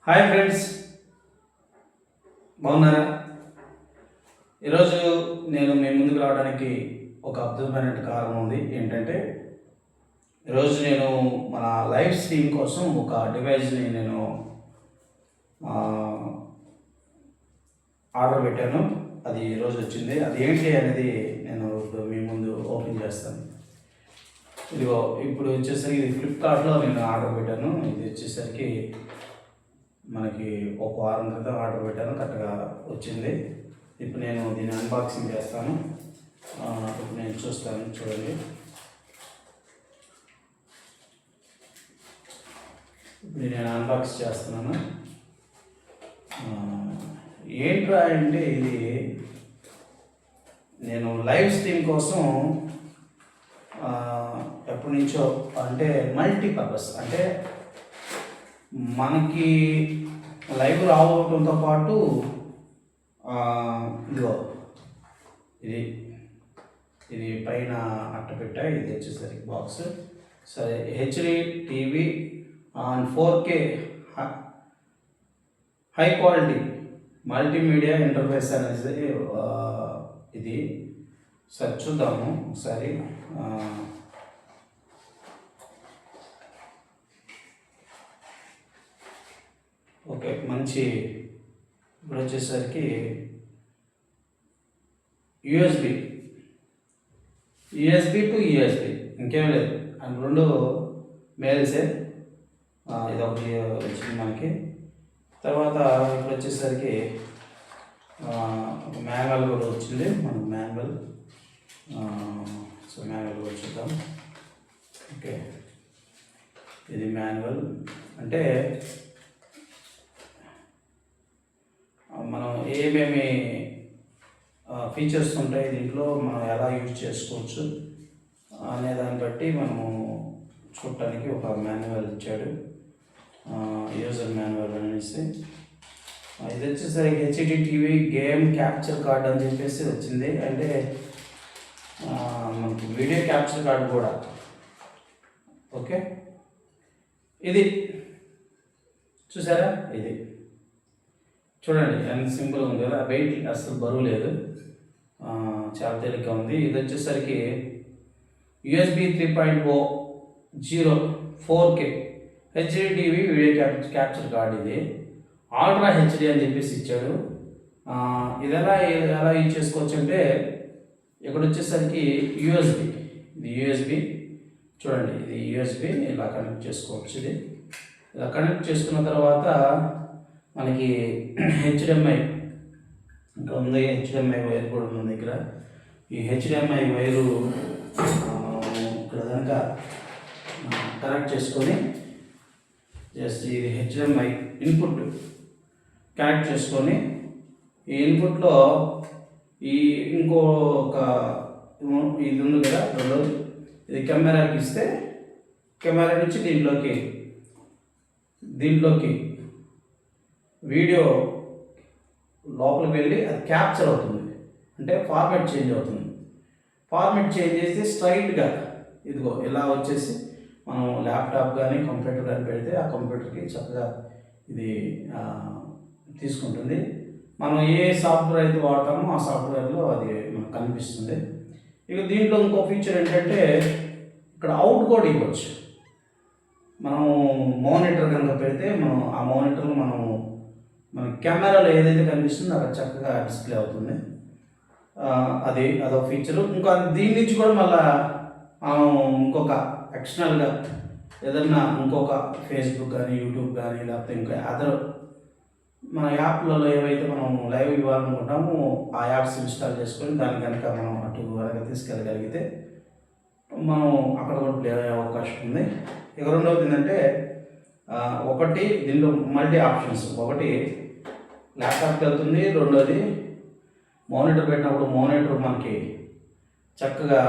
Hi friends, బాగున్నారా? ఈరోజు నేను మీ ముందుకు రావడానికి ఒక అద్భుతమైన కారణం ఉంది. ఏంటంటే ఈరోజు నేను మన లైవ్ స్ట్రీమ్ కోసం ఒక డివైస్ని నేను ఆర్డర్ పెట్టాను. అది ఈరోజు వచ్చింది. అది ఏంటి అనేది నేను ఇప్పుడు మీ ముందు ఓపెన్ చేస్తాను. ఇదిగో ఇప్పుడు వచ్చేసరికి ఇది ఫ్లిప్కార్ట్లో నేను ఆర్డర్ పెట్టాను. ఇది వచ్చేసరికి మనకి ఒక వారం క్రితం ఆర్డర్ పెట్టాను, కరెక్ట్గా వచ్చింది. ఇప్పుడు నేను దీన్ని అన్బాక్సింగ్ చేస్తాను. ఇప్పుడు నేను చూస్తాను, చూడండి. ఇప్పుడు నేను అన్బాక్స్ చేస్తున్నాను. ఏంట్రా అంటే ఇది నేను లైవ్ స్ట్రీమ్ కోసం ఎప్పటి నుంచో, అంటే మల్టీపర్పస్, అంటే మనకి లైవ్ రావడంతో పాటు ఇదిగో ఇది ఇది పైన అట్టపెట్ట, ఇది వచ్చేసరికి బాక్స్. సరే, HD TV on 4K high quality multimedia interface అనేది ఇది. సరే చూద్దాము ఒకసారి. ఓకే, మంచి. ఇప్పుడు వచ్చేసరికి యూఎస్బి టు యూఎస్బి, ఇంకేం లేదు. అండ్ రెండు మేల్సే. ఇది ఒకటి వచ్చింది మనకి. తర్వాత ఇప్పుడు వచ్చేసరికి ఒక మ్యాన్యువల్ కూడా వచ్చింది మనకు. మ్యాన్యువల్, సో మ్యాన్యువల్ కూడా చూద్దాం. ఓకే, ఇది మ్యాన్యువల్. అంటే మనం ఏమేమి ఫీచర్స్ ఉంటాయి దీంట్లో, మనం ఎలా యూజ్ చేసుకోవచ్చు అనే దాన్ని బట్టి మనము చూడటానికి ఒక మాన్యువల్ ఇచ్చాడు, యూజర్ మాన్యువల్ అనేసి. ఇది వచ్చేసరికి HD TV game capture card అని చెప్పేసి వచ్చింది. అంటే మనకి వీడియో క్యాప్చర్ కార్డ్ కూడా. ఓకే, ఇది చూసారా? ఇది చూడండి ఎంత సింపుల్గా ఉంది కదా. వెయిట్ అసలు బరువు లేదు, చాలా తేలిగ్గా ఉంది. ఇది వచ్చేసరికి USB 3.0 4K HD TV video capture card. ఇది అల్ట్రా హెచ్డి అని చెప్పేసి ఇచ్చాడు. ఇది ఎలా యూజ్ చేసుకోవచ్చు అంటే, ఇక్కడ వచ్చేసరికి యూఎస్బి, ఇది యూఎస్బి చూడండి. ఇది యూఎస్బి ఇలా కనెక్ట్ చేసుకోవచ్చు. ఇది ఇలా కనెక్ట్ చేసుకున్న తర్వాత మనకి HDMI ఇంకా ఉంది. HDMI వైర్ కూడా ఉంది దగ్గర. ఈ HDMI వైరు ఇక్కడ కనుక కనెక్ట్ చేసుకొని జస్ట్ ఇది HDMI ఇన్పుట్ కనెక్ట్ చేసుకొని, ఈ ఇన్పుట్లో ఈ ఇంకొక ఇది ఉంది కదా రెండోది, ఇది కెమెరాకి ఇస్తే కెమెరా నుంచి దీంట్లోకి వీడియో లోపలికి వెళ్ళి అది క్యాప్చర్ అవుతుంది. అంటే ఫార్మాట్ చేంజ్ అవుతుంది. ఫార్మాట్ చేంజ్ చేసి స్ట్రైట్గా ఇదిగో ఇలా వచ్చేసి మనం ల్యాప్టాప్ కానీ కంప్యూటర్ కానీ పెడితే ఆ కంప్యూటర్కి చక్కగా ఇది తీసుకుంటుంది. మనం ఏ సాఫ్ట్వేర్ అయితే వాడతామో ఆ సాఫ్ట్వేర్లో అది మనకు కనిపిస్తుంది. ఇక దీంట్లో ఇంకో ఫీచర్ ఏంటంటే, ఇక్కడ అవుట్ కూడా ఇవ్వచ్చు. మనం మానిటర్ కనుక పెడితే మనం ఆ మానిటర్లో మన కెమెరాలో ఏదైతే కనిపిస్తుందో అక్కడ చక్కగా డిస్ప్లే అవుతుంది. అదొక ఫీచరు. ఇంకా దీని నుంచి కూడా మళ్ళీ ఇంకొక ఎక్స్టర్నల్గా ఏదన్నా ఇంకొక ఫేస్బుక్ కానీ యూట్యూబ్ కానీ లేకపోతే ఇంకా అదర్ మన యాప్లలో ఏవైతే మనం లైవ్ ఇవ్వాలనుకుంటామో ఆ యాప్స్ ఇన్స్టాల్ చేసుకొని దాన్ని కనుక మనం అటు వరకు తీసుకెళ్ళగలిగితే మనం అక్కడ కూడా ప్లే అయ్యే అవకాశం ఉంది. ఇక రెండవది ఏంటంటే, ఒకటి దీంట్లో మల్టీ ఆప్షన్స్. ఒకటి ల్యాప్టాప్కి వెళ్తుంది, రెండోది మానిటర్ పెట్టినప్పుడు మానిటర్ మనకి చక్కగా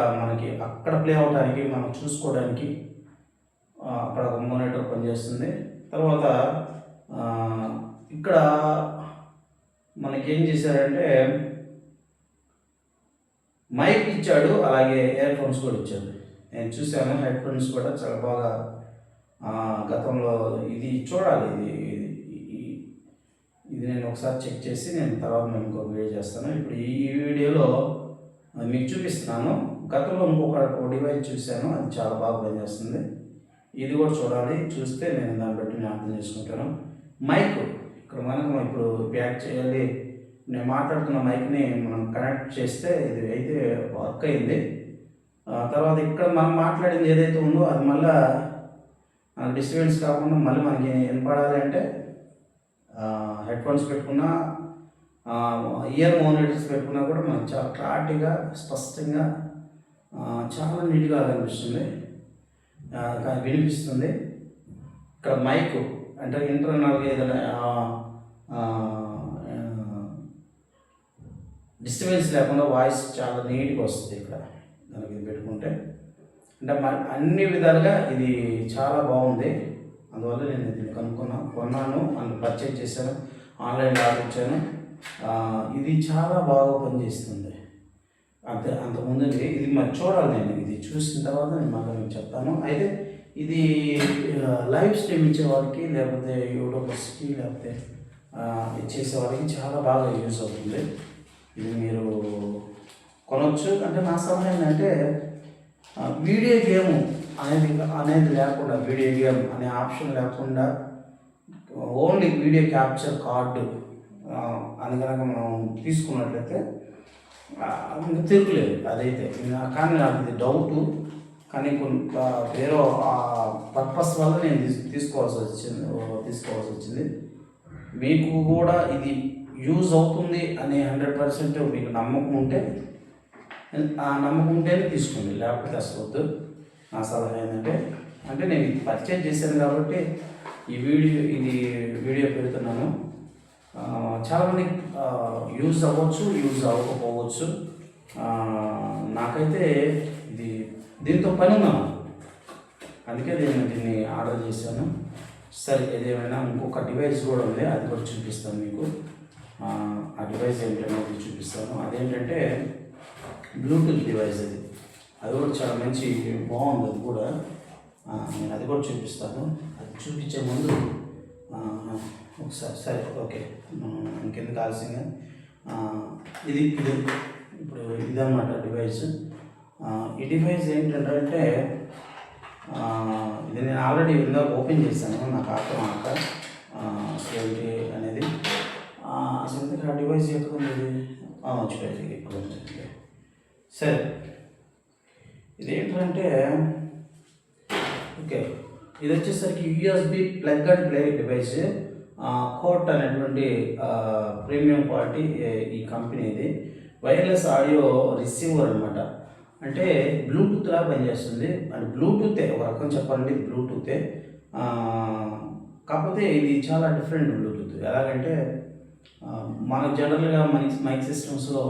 అక్కడ ప్లే అవడానికి మనం చూసుకోవడానికి అక్కడ ఒక మానిటర్ పనిచేస్తుంది. తర్వాత ఇక్కడ మనకేం చేశారంటే మైక్ ఇచ్చాడు, అలాగే ఇయర్ ఫోన్స్ కూడా ఇచ్చాడు. నేను చూశాను, హెడ్ ఫోన్స్ కూడా చాలా బాగా గతంలో ఇది చూడాలి. ఇది ఒకసారి చెక్ చేసి నేను తర్వాత నేను ఇంకొక వీడియో చేస్తాను. ఇప్పుడు ఈ వీడియోలో మీకు చూపిస్తున్నాను. గతంలో ఇంకొక డివైస్ చూశాను, అది చాలా బాగా పనిచేస్తుంది. ఇది కూడా చూడాలి, చూస్తే నేను దాన్ని బట్టి నేను అర్థం చేసుకుంటాను. మైక్ ఇక్కడ మనకు ఇప్పుడు బ్యాక్ చేయాలి, నేను మాట్లాడుతున్న మైక్ని మనం కనెక్ట్ చేస్తే ఇది అయితే వర్క్ అయింది. తర్వాత ఇక్కడ మనం మాట్లాడింది ఏదైతే ఉందో అది మళ్ళీ డిస్టర్బెన్స్ కాకుండా మళ్ళీ మనకి వినపడాలి అంటే హెడ్ఫోన్స్ పెట్టుకున్నా, ఇయర్ మానిటర్స్ పెట్టుకున్నా కూడా మనకు చాలా క్లారిటీగా స్పష్టంగా చాలా నీట్గా కనిపిస్తుంది, వినిపిస్తుంది. ఇక్కడ మైక్ అంటే ఇంటర్నల్గా ఏదైనా డిస్టర్బెన్స్ లేకుండా వాయిస్ చాలా నీట్గా వస్తుంది ఇక్కడ దానికి ఇది పెట్టుకుంటే. అంటే అన్ని విధాలుగా ఇది చాలా బాగుంది. అందువల్ల నేను దీన్ని కొన్నాను అండ్ పర్చేజ్ చేశాను, ఆన్లైన్లో ఆర్డర్ ఇచ్చాను. ఇది చాలా బాగా పనిచేస్తుంది. అంతకుముందు ఇది మరి చూడాలి, నేను ఇది చూసిన తర్వాత నేను మళ్ళీ మీకు చెప్తాను. అయితే ఇది లైవ్ స్ట్రీమ్ ఇచ్చే వాళ్ళకి, లేకపోతే యూట్యూబర్స్కి, లేకపోతే ఇచ్చేసే వాళ్ళకి చాలా బాగా యూజ్ అవుతుంది. ఇది మీరు కొనవచ్చు. అంటే నా సలహా ఏంటంటే వీడియో గేమ్ అనేది లేకుండా, వీడియో గేమ్ అనే ఆప్షన్ లేకుండా ఓన్లీ వీడియో క్యాప్చర్ కార్డు అని కనుక మనం తీసుకున్నట్లయితే ఇంకా తిరుగులేదు అదైతే. కానీ నాకు ఇది డౌటు, కానీ కొన్ని వేరే పర్పస్ వల్ల నేను తీసుకోవాల్సి వచ్చింది. మీకు కూడా ఇది యూజ్ అవుతుంది అనే 100% మీకు నమ్మకం ఉంటే, ఆ నమ్మకం ఉంటేనే తీసుకోండి, లేకపోతే అసలు వద్దు. నా సలహా ఏంటంటే, అంటే నేను ఇది పర్చేజ్ చేశాను కాబట్టి ఈ వీడియో పెడుతున్నాను. చాలామంది యూజ్ అవ్వచ్చు, యూజ్ అవ్వకపోవచ్చు. నాకైతే దీంతో పని ఉన్నాను, అందుకే నేను దీన్ని ఆర్డర్ చేశాను. సరే, ఏదేమైనా ఇంకొక డివైస్ కూడా ఉంది, అది కూడా చూపిస్తాను మీకు. ఆ డివైస్ ఏంటనేది చూపిస్తాను. అదేంటంటే బ్లూటూత్ డివైస్. అది కూడా చాలా మంచి బాగుంది. అది కూడా నేను అది కూడా చూపిస్తాను. అది చూపించే ముందు ఒకసారి సరే ఓకే, ఇంకెందుకు ఆలస్యంగా ఇది ఇప్పుడు ఇదన్నమాట డివైస్. ఈ డివైస్ ఏంటంటే ఇది నేను ఆల్రెడీ ఇందాక ఓపెన్ చేశాను, నాకు ఆక సెవెంటీ అనేది. అసలు ఆ డివైస్ ఎక్కడ ఉంది, మర్చిపోయింది ఇప్పుడు. సరే, ఇదేంటంటే ఓకే, ఇది వచ్చేసరికి USB plug and play device. కోట్ అనేటువంటి ప్రీమియం క్వాలిటీ ఈ కంపెనీది. వైర్లెస్ ఆడియో రిసీవర్ అనమాట. అంటే బ్లూటూత్లా పనిచేస్తుంది. అంటే బ్లూటూతే, ఒక రకం చెప్పాలంటే బ్లూటూతే. కాకపోతే ఇది చాలా డిఫరెంట్ బ్లూటూత్. ఎలాగంటే మన జనరల్గా మైక్ సిస్టమ్స్లో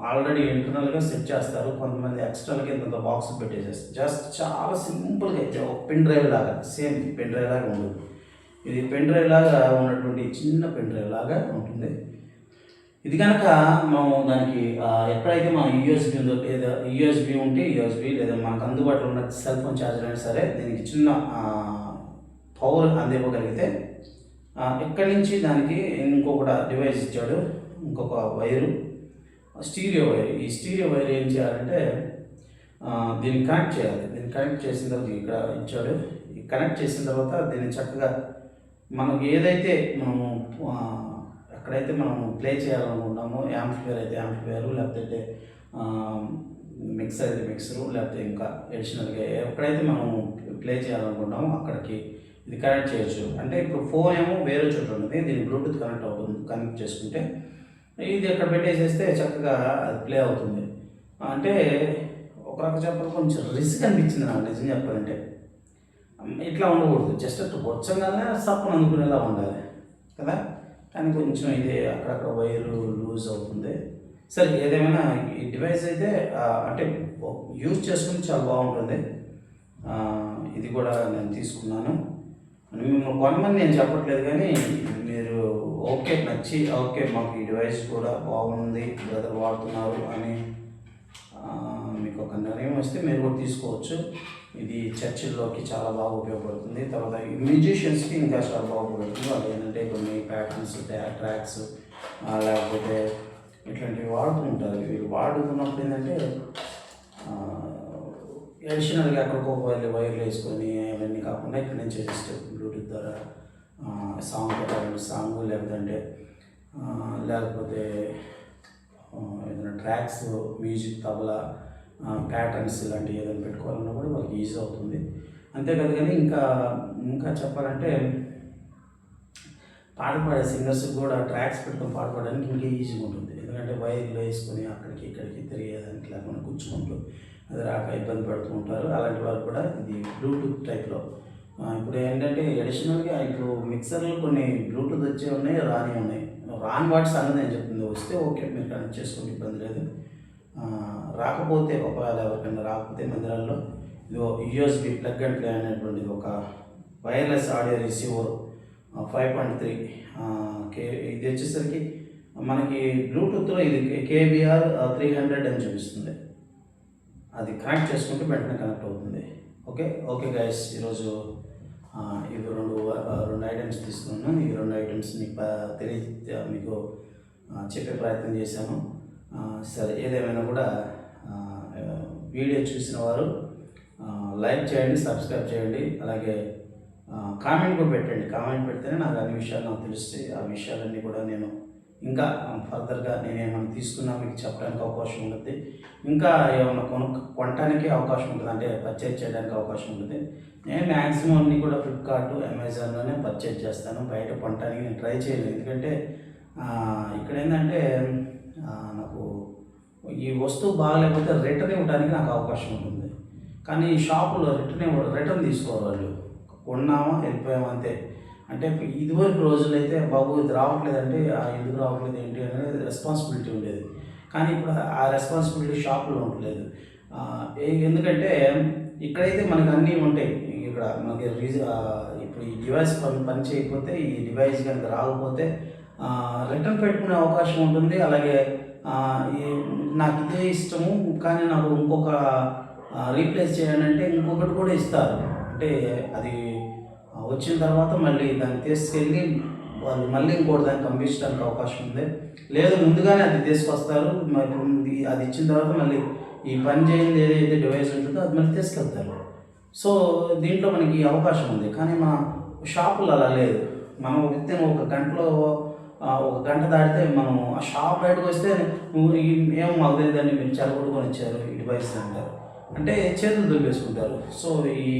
ఆల్రెడీ ఇంటర్నల్గా సెట్ చేస్తారు, కొంతమంది ఎక్స్టర్నల్గా ఇంత బాక్స్ పెట్టేసేస్తారు. జస్ట్ చాలా సింపుల్గా ఒక పెన్ డ్రైవ్ లాగా, సేమ్ పెన్ డ్రైవ్ లాగా ఉండదు. ఇది పెన్ డ్రైవ్ లాగా ఉన్నటువంటి చిన్న పెన్ డ్రైవ్ లాగా ఉంటుంది. ఇది కనుక మనం దానికి ఎక్కడైతే మనం యూఎస్బి ఉందో, లేదా యూఎస్బి ఉంటే యూఎస్బి, లేదా మనకు అందుబాటులో ఉన్న సెల్ ఫోన్ ఛార్జర్ అయినా సరే, దీనికి చిన్న పవర్ అందివ్వగలిగితే, ఇక్కడి నుంచి దానికి ఇంకొక డివైస్ ఇచ్చాడు, ఇంకొక వైరు, స్టీరియో వైర్. ఈ స్టీరియో వైర్ ఏం చేయాలంటే దీన్ని కనెక్ట్ చేయాలి. దీన్ని కనెక్ట్ చేసిన తర్వాత ఇక్కడ ఇచ్చాడు. కనెక్ట్ చేసిన తర్వాత దీన్ని చక్కగా మనకు ఏదైతే మనము ఎక్కడైతే మనం ప్లే చేయాలనుకుంటామో, యాంప్లిఫైర్ అయితే యాంప్లిఫైరు, లేకపోతే మిక్సర్ అయితే మిక్సరు, లేకపోతే ఇంకా ఎడిషనల్గా ఎక్కడైతే మనం ప్లే చేయాలనుకుంటామో అక్కడికి ఇది కనెక్ట్ చేయొచ్చు. అంటే ఇప్పుడు ఫోన్ ఏమో వేరే చోట ఉంటుంది, దీన్ని బ్లూటూత్ కనెక్ట్ చేసుకుంటే ఇది ఎక్కడ పెట్టేసేస్తే చక్కగా అది ప్లే అవుతుంది. అంటే ఒక రకం చెప్పాలి, కొంచెం రిస్క్ అనిపించింది నాకు నిజం చెప్పాలంటే. ఇట్లా ఉండకూడదు, జస్ట్ అట్లా వచ్చంగానే సప్పును అందుకునేలా ఉండాలి కదా. కానీ కొంచెం ఇది అక్కడక్కడ వైరు లూజ్ అవుతుంది. సరే, ఏదేమైనా ఈ డివైస్ అయితే అంటే యూజ్ చేసుకుని చాలా బాగుంటుంది. ఇది కూడా నేను తీసుకున్నాను. మిమ్మల్ని కొనమని నేను చెప్పట్లేదు, కానీ మీరు ఓకే నచ్చి ఓకే మాకు ఈ డివైస్ కూడా బాగుంది, బ్రదర్ వాడుతున్నారు అని మీకు ఒక నిర్ణయం వస్తే మీరు కూడా తీసుకోవచ్చు. ఇది చర్చిల్లోకి చాలా బాగా ఉపయోగపడుతుంది. తర్వాత మ్యూజిషియన్స్కి ఇంకా చాలా బాగా ఉపయోగపడుతుంది. వాళ్ళు ఏంటంటే కొన్ని ప్యాటర్న్స్, ట్రాక్స్ లేకపోతే ఇట్లాంటివి వాడుతూ ఉంటారు. వీళ్ళు వాడుతున్నప్పుడు ఏంటంటే అడిషనల్గా ఎక్కడికో వైర్లు వేసుకొని అవన్నీ కాకుండా ఇక్కడ నుంచి జస్ట్ బ్లూటూత్ ద్వారా సాంగ్ పెట్టాలంటే సాంగ్, లేకపోతే ఏదైనా ట్రాక్స్, మ్యూజిక్, తబలా, ప్యాటర్న్స్ ఇలాంటివి ఏదైనా పెట్టుకోవాలన్నా కూడా వాళ్ళకి ఈజీ అవుతుంది. అంతేకాదు కానీ ఇంకా చెప్పాలంటే పాట పాడే సింగర్స్కి కూడా ట్రాక్స్ పెట్టుకొని పాట పాడడానికి ఇంకా ఈజీగా ఉంటుంది. ఎందుకంటే వైర్లు వేసుకొని అక్కడికి ఇక్కడికి తిరిగేదానికి లేకుండా కూర్చుకుంటూ అది రాక ఇబ్బంది పడుతూ ఉంటారు. అలాంటి వారు కూడా ఇది బ్లూటూత్ టైప్లో ఇప్పుడు ఏంటంటే అడిషనల్గా ఇప్పుడు మిక్సర్లు కొన్ని బ్లూటూత్ వచ్చే ఉన్నాయి, రాని వాటి సంగతి నేను చెప్తుంది. వస్తే ఓకే, మీరు కనెక్ట్ చేసుకుంటే ఇబ్బంది లేదు. రాకపోతే ఒకవేళ ఎవరికైనా రాకపోతే మందిరాల్లో ఇదిగో యూఎస్బి ప్లగ్ అండ్ ప్లే అనేటువంటిది ఒక వైర్లెస్ ఆడియో రిసీవర్ 5.3 ఇది వచ్చేసరికి మనకి బ్లూటూత్లో ఇది KBR 300 అని చూపిస్తుంది. అది కనెక్ట్ చేసుకుంటే వెంటనే కనెక్ట్ అవుతుంది. ఓకే గైస్, ఈరోజు ఇవి రెండు ఐటమ్స్ తీసుకున్నాను. ఈ 2 ఐటమ్స్ మీకు చెప్పే ప్రయత్నం చేశాను. సరే, ఏదేమైనా కూడా వీడియో చూసిన వారు లైక్ చేయండి, సబ్స్క్రైబ్ చేయండి, అలాగే కామెంట్ కూడా పెట్టండి. కామెంట్ పెడితేనే నాకు అన్ని విషయాలు నాకు తెలుస్తాయి. ఆ విషయాలన్నీ కూడా నేను ఇంకా ఫర్దర్గా నేనేమైనా తీసుకున్నా మీకు చెప్పడానికి అవకాశం ఉంటుంది. ఇంకా ఏమైనా కొనడానికి అవకాశం ఉంటుంది, అంటే పర్చేజ్ చేయడానికి అవకాశం ఉంటుంది. నేను మ్యాక్సిమం అన్నీ కూడా ఫ్లిప్కార్ట్, అమెజాన్లోనే పర్చేజ్ చేస్తాను. బయట కొనడానికి నేను ట్రై చేయను. ఎందుకంటే ఇక్కడ ఏంటంటే నాకు ఈ వస్తువు బాగాలేకపోతే రిటర్న్ ఇవ్వడానికి నాకు అవకాశం ఉంటుంది. కానీ ఈ షాపులో రిటర్న్ తీసుకోవాలి. వాళ్ళు కొన్నామా వెళ్ళిపోయామా అంతే. అంటే ఇదివరకు రోజులైతే బాబు ఇది రావట్లేదంటే ఎందుకు రావట్లేదు ఏంటి అనేది రెస్పాన్సిబిలిటీ ఉండేది. కానీ ఇప్పుడు ఆ రెస్పాన్సిబిలిటీ షాపులో ఉండలేదు. ఎందుకంటే ఇక్కడైతే మనకు అన్నీ ఉంటాయి. ఇక్కడ మనకి ఇప్పుడు ఈ డివైస్ పని చేయకపోతే, ఈ డివైస్ కనుక రాకపోతే రిటర్న్ పెట్టుకునే అవకాశం ఉంటుంది. అలాగే నాకు ఇదే ఇష్టము కానీ నాకు ఇంకొక రీప్లేస్ చేయాలంటే ఇంకొకటి కూడా ఇస్తారు. అంటే అది వచ్చిన తర్వాత మళ్ళీ దాన్ని తీసుకెళ్ళి వాళ్ళు మళ్ళీ ఇంకోటి దాన్ని పంపించడానికి అవకాశం ఉంది. లేదు ముందుగానే అది తీసుకొస్తారు. అది ఇచ్చిన తర్వాత మళ్ళీ ఈ పని చేయండి ఏదైతే డివైస్ ఉంటుందో అది మళ్ళీ తీసుకెళ్తారు. సో దీంట్లో మనకి అవకాశం ఉంది. కానీ మా షాపులు అలా లేదు. మనం విత్తిన ఒక గంట దాటితే మనం ఆ షాప్ బయటకు వస్తే ఏం మాకు తెలియదండి, మీరు చెలగొట్టుకొని వచ్చారు ఈ డివైస్ అంటారు. అంటే చేతులు దులిపేసుకుంటారు. సో ఈ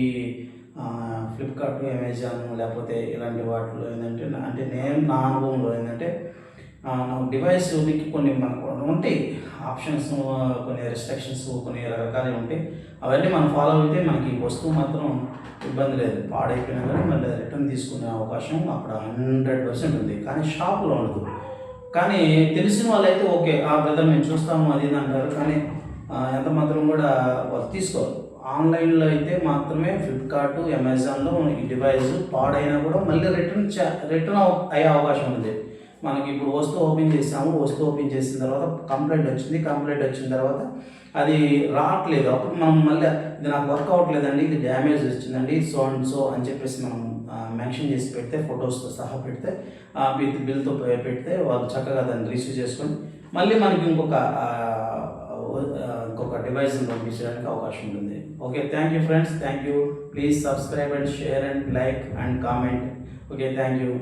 ఫ్లిప్కార్ట్, అమెజాన్ లేకపోతే ఇలాంటి వాటిలో ఏంటంటే నా అనుభవంలో ఏంటంటే డివైస్ మీకు కొన్ని మనకు ఉంటాయి ఆప్షన్స్, కొన్ని రెస్ట్రిక్షన్స్, కొన్ని రకాలు ఉంటాయి. అవన్నీ మనం ఫాలో అయితే మనకి వస్తువు మాత్రం ఇబ్బంది లేదు. పాడైపోయినా కానీ మళ్ళీ రిటర్న్ తీసుకునే అవకాశం అక్కడ 100% ఉంది. కానీ షాపులో ఉండదు. కానీ తెలిసిన వాళ్ళైతే ఓకే, ఆ బ్రదర్ మేము చూస్తాము అది ఇది అంటారు. కానీ ఎంత మాత్రం కూడా వాళ్ళు తీసుకోరు. ఆన్లైన్లో అయితే మాత్రమే ఫ్లిప్కార్ట్, అమెజాన్లో ఈ డివైస్ పాడైనా కూడా మళ్ళీ రిటర్న్ అయ్యే అవకాశం ఉంది. మనకి ఇప్పుడు వస్తువు ఓపెన్ చేసాము, వస్తువు ఓపెన్ చేసిన తర్వాత కంప్లైంట్ వచ్చిన తర్వాత అది రావట్లేదు. అప్పుడు మనం మళ్ళీ ఇది నాకు వర్క్ అవ్వట్లేదండి, ఇది డ్యామేజ్ వచ్చిందండి, సో అండ్ సో అని చెప్పేసి మనం మెన్షన్ చేసి పెడితే, ఫొటోస్తో సహా పెడితే, విత్ బిల్తో పెడితే వాళ్ళు చక్కగా దాన్ని రిసీవ్ చేసుకొని మళ్ళీ మనకి ఇంకొక డివైస్ని పంపించడానికి అవకాశం ఉంటుంది. Okay, thank you friends, thank you. Please subscribe and share and like and comment. Okay, thank you.